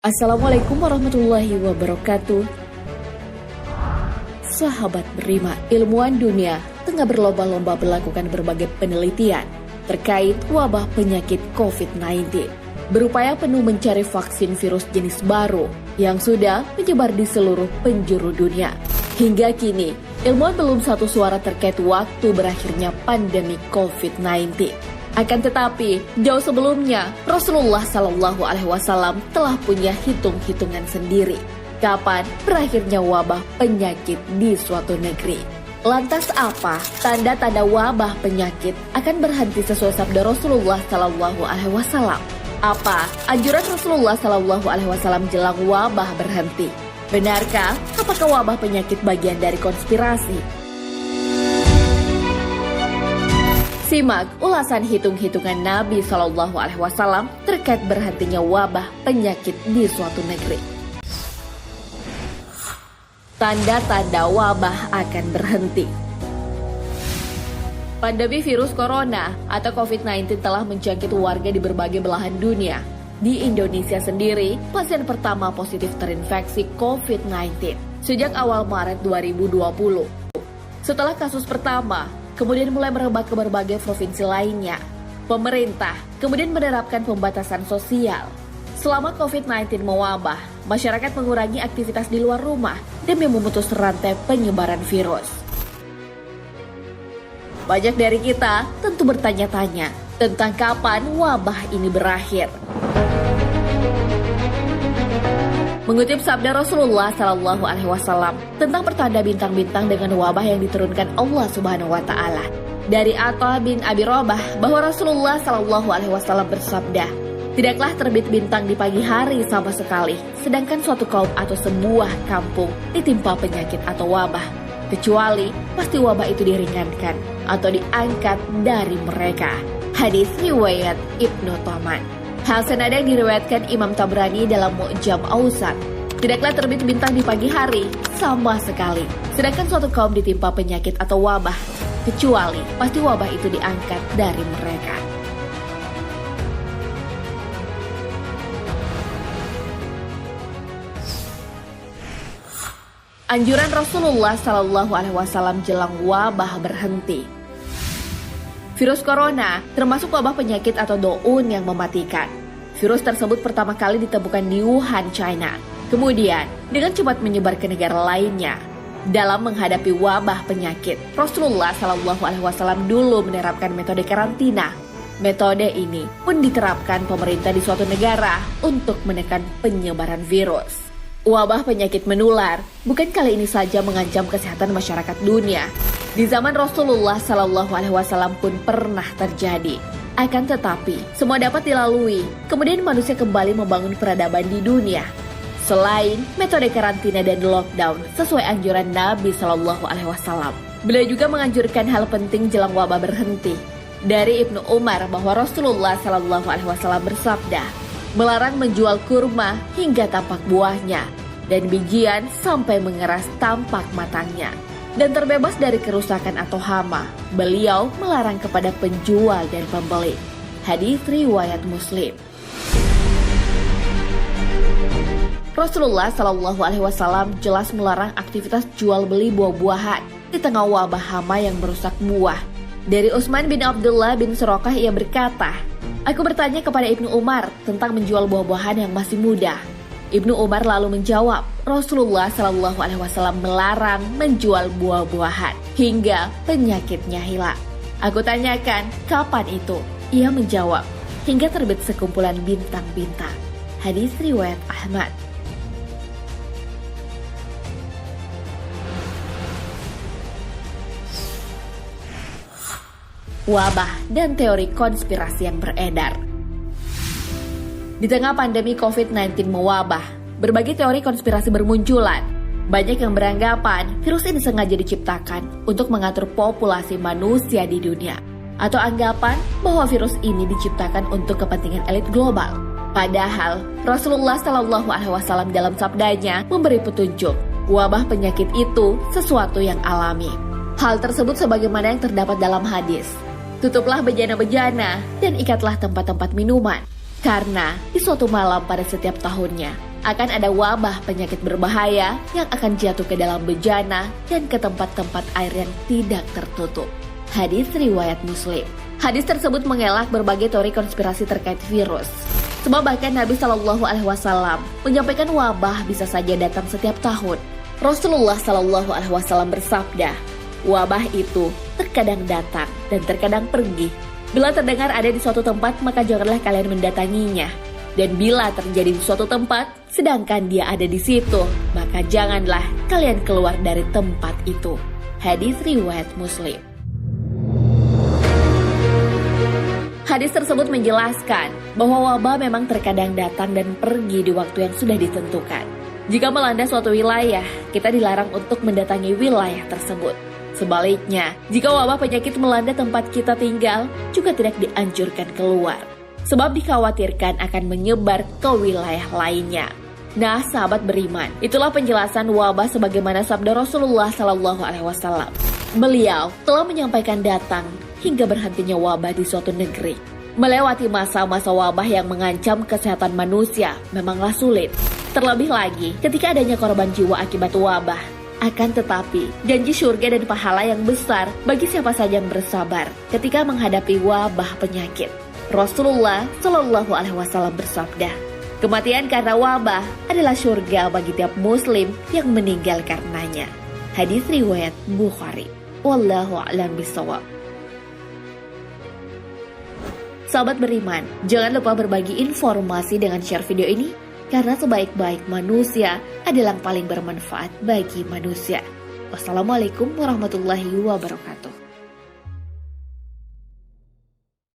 Assalamualaikum warahmatullahi wabarakatuh. Sahabat Berima, ilmuwan dunia tengah berlomba-lomba melakukan berbagai penelitian terkait wabah penyakit COVID-19. Berupaya penuh mencari vaksin virus jenis baru yang sudah menyebar di seluruh penjuru dunia. Hingga kini, ilmuwan belum satu suara terkait waktu berakhirnya pandemi COVID-19. Akan tetapi, jauh sebelumnya, Rasulullah SAW telah punya hitung-hitungan sendiri kapan berakhirnya wabah penyakit di suatu negeri. Lantas apa tanda-tanda wabah penyakit akan berhenti sesuai sabda Rasulullah SAW? Apa anjuran Rasulullah SAW jelang wabah berhenti? Benarkah apakah wabah penyakit bagian dari konspirasi? Simak ulasan hitung-hitungan Nabi SAW terkait berhentinya wabah penyakit di suatu negeri. Tanda-tanda wabah akan berhenti. Pandemi virus corona atau COVID-19 telah menjangkit warga di berbagai belahan dunia. Di Indonesia sendiri, pasien pertama positif terinfeksi COVID-19 sejak awal Maret 2020. Setelah kasus pertama, kemudian mulai merebak ke berbagai provinsi lainnya. Pemerintah kemudian menerapkan pembatasan sosial. Selama COVID-19 mewabah, masyarakat mengurangi aktivitas di luar rumah demi memutus rantai penyebaran virus. Banyak dari kita tentu bertanya-tanya tentang kapan wabah ini berakhir. Mengutip sabda Rasulullah SAW tentang pertanda bintang-bintang dengan wabah yang diturunkan Allah Subhanahu Wa Taala dari Atha bin Abi Rabah bahwa Rasulullah SAW bersabda, tidaklah terbit bintang di pagi hari sama sekali, sedangkan suatu kaum atau sebuah kampung ditimpa penyakit atau wabah, kecuali pasti wabah itu diringankan atau diangkat dari mereka. Hadis riwayat Ibnu Taman. Hal senada yang diriwayatkan Imam Tabrani dalam Mu'jam Awsat. Tidaklah terbit bintang di pagi hari sama sekali, sedangkan suatu kaum ditimpa penyakit atau wabah, kecuali pasti wabah itu diangkat dari mereka. Anjuran Rasulullah SAW jelang wabah berhenti. Virus corona termasuk wabah penyakit atau doun yang mematikan. Virus tersebut pertama kali ditemukan di Wuhan, China. Kemudian dengan cepat menyebar ke negara lainnya. Dalam menghadapi wabah penyakit, Rasulullah SAW dulu menerapkan metode karantina. Metode ini pun diterapkan pemerintah di suatu negara untuk menekan penyebaran virus. Wabah penyakit menular bukan kali ini saja mengancam kesehatan masyarakat dunia. Di zaman Rasulullah SAW pun pernah terjadi. Akan tetapi, semua dapat dilalui. Kemudian manusia kembali membangun peradaban di dunia. Selain metode karantina dan lockdown sesuai anjuran Nabi SAW, beliau juga menganjurkan hal penting jelang wabah berhenti. Dari Ibnu Umar bahwa Rasulullah SAW bersabda, melarang menjual kurma hingga tampak buahnya, dan bijian sampai mengeras tampak matangnya. Dan terbebas dari kerusakan atau hama, beliau melarang kepada penjual dan pembeli. Hadis riwayat Muslim. Rasulullah SAW jelas melarang aktivitas jual beli buah-buahan di tengah wabah hama yang merusak buah. Dari Utsman bin Abdullah bin Suraqah ia berkata, aku bertanya kepada Ibnu Umar tentang menjual buah-buahan yang masih muda. Ibnu Umar lalu menjawab, Rasulullah SAW melarang menjual buah-buahan hingga penyakitnya hilang. Aku tanyakan, kapan itu? Ia menjawab, hingga terbit sekumpulan bintang-bintang. Hadis riwayat Ahmad. Wabah dan teori konspirasi yang beredar. Di tengah pandemi COVID-19 mewabah, berbagai teori konspirasi bermunculan. Banyak yang beranggapan virus ini sengaja diciptakan untuk mengatur populasi manusia di dunia. Atau anggapan bahwa virus ini diciptakan untuk kepentingan elit global. Padahal Rasulullah SAW dalam sabdanya memberi petunjuk, wabah penyakit itu sesuatu yang alami. Hal tersebut sebagaimana yang terdapat dalam hadis. Tutuplah bejana-bejana dan ikatlah tempat-tempat minuman. Karena di suatu malam pada setiap tahunnya akan ada wabah penyakit berbahaya yang akan jatuh ke dalam bejana dan ke tempat-tempat air yang tidak tertutup. Hadis riwayat Muslim. Hadis tersebut mengelak berbagai teori konspirasi terkait virus. Sebab bahkan Nabi Shallallahu Alaihi Wasallam menyampaikan wabah bisa saja datang setiap tahun. Rasulullah Shallallahu Alaihi Wasallam bersabda, wabah itu terkadang datang dan terkadang pergi. Bila terdengar ada di suatu tempat, maka janganlah kalian mendatanginya. Dan bila terjadi di suatu tempat, sedangkan dia ada di situ, maka janganlah kalian keluar dari tempat itu. Hadis riwayat Muslim. Hadis tersebut menjelaskan bahwa wabah memang terkadang datang dan pergi di waktu yang sudah ditentukan. Jika melanda suatu wilayah, kita dilarang untuk mendatangi wilayah tersebut. Sebaliknya, jika wabah penyakit melanda tempat kita tinggal, juga tidak dianjurkan keluar. Sebab dikhawatirkan akan menyebar ke wilayah lainnya. Nah, sahabat beriman, itulah penjelasan wabah sebagaimana sabda Rasulullah SAW. Beliau telah menyampaikan datang hingga berhentinya wabah di suatu negeri. Melewati masa-masa wabah yang mengancam kesehatan manusia memanglah sulit. Terlebih lagi ketika adanya korban jiwa akibat wabah. Akan tetapi, janji surga dan pahala yang besar bagi siapa saja yang bersabar ketika menghadapi wabah penyakit. Rasulullah Shallallahu Alaihi Wasallam bersabda, kematian karena wabah adalah surga bagi tiap muslim yang meninggal karenanya. Hadis riwayat Bukhari. Wallahu a'lam bishawab. Sahabat beriman, jangan lupa berbagi informasi dengan share video ini, karena sebaik-baik manusia adalah yang paling bermanfaat bagi manusia. Wassalamualaikum warahmatullahi wabarakatuh.